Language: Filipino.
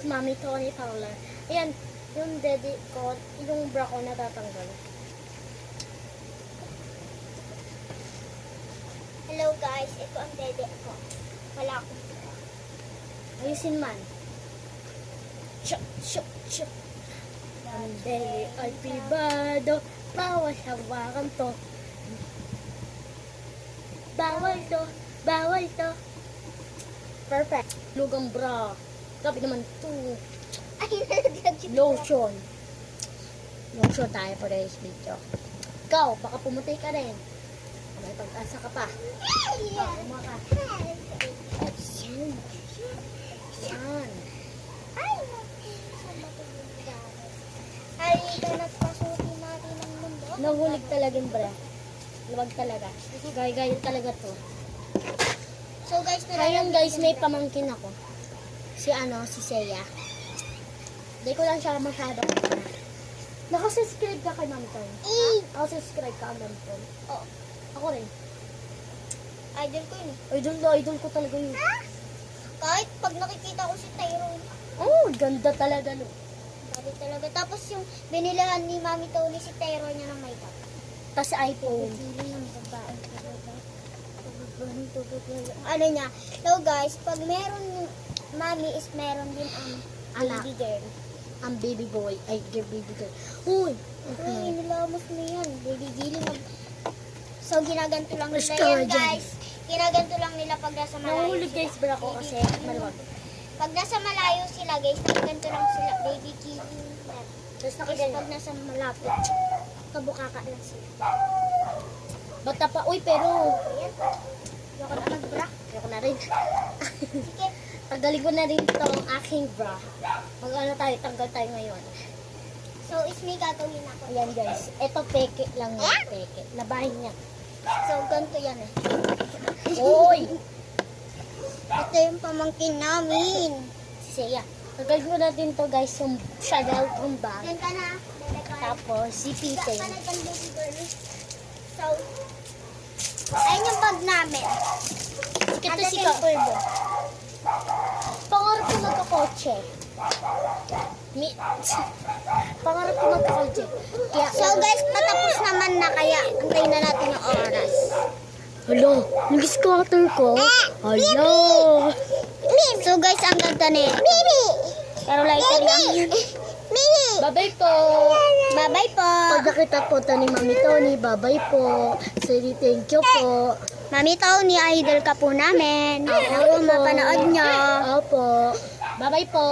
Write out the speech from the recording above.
Mami Tony Paula. Ayan, yung daddy ko, yung bra ko natatanggal. Hello guys, ito ang dede ko. Wala akong bra. Ayusin man. Chuk, chuk, chuk. Ang daddy ay pribado. Bawal hawakan to. Bawal to. Bawal to. Perfect. Lugang bra. Gabi naman to. Ay, nalaglag yung Lotion. Lotion tayo for today's video. Ikaw, baka pumuti ka rin. May pag-asa ka pa. Kumaka. Yan. Yan. Ay, ganat pasuti natin ang mundo. Nahulig talaga yung bra. Luwag talaga. Gaya talaga to. So guys, Ngayon guys, may pamangkin ako. Si Seiya. Hindi ko lang siya masyado. Nakasubscribe ka kay Mami Tony? Nakasubscribe ka kay Mami Tony? Oo. Ako rin. Idol ko yun. Idol ko talaga yun. Kahit pag nakikita ko si Tyrone, Oh, ganda talaga no. sabi talaga. Tapos yung binilahan ni Mami Tony si Tyrone niya ng makeup. Tapos iPhone. Pili ng babae talaga. Ano niya? So guys, pag meron yung Mami is meron din ang Anak. baby girl. Ang baby boy. Ay, baby girl. Uy! Uy, nilamos mo yan. Baby giling. So, ginaganto lang nila Basta yan, dyan. guys. Ginaganto lang nila pag nasa malayo Nahulog sila. guys, bra ko kasi maluwag. Pag nasa malayo sila, guys, nakaganto lang sila. Baby giling. Tapos Guys, nakaganyan. pag nasa malapit, kabukaka lang sila. Bata pa. Uy, pero... Ayan. Yoko na mag-bra. Ayoko na rin. Sige. Tanggalin ko na rin itong aking bra. Tanggal tayo ngayon. So, is may gagawin ako. Ayan guys. Ito peke lang yan. Peke. Labahin niya. So, ganito yan eh. Uy! Ito yung pamangkin namin. Si Seiya. Tanggalin ko natin to guys. Yung Chanel kong bag. Yan ka na. Tapos si Pite. So, ayun yung bag namin. Sikat Ano to si yung pulbo? Pangarap ko magkakotse. Pangarap ko magkakotse. Kaya, So guys, patapos naman na kaya antayin na natin yung oras. Hello, nag-scatter ko. Hello. So guys, ang ganda na yun. Bibi! Pero lighter lang yun. Bibi! Bye-bye po. Bye-bye po. Pag nakita po ito ni Mami Tony, bye-bye po. Sorry, thank you po. Mami Tony, idol ka po namin. Opo. Ako mapanood nyo. Opo. Bye-bye po.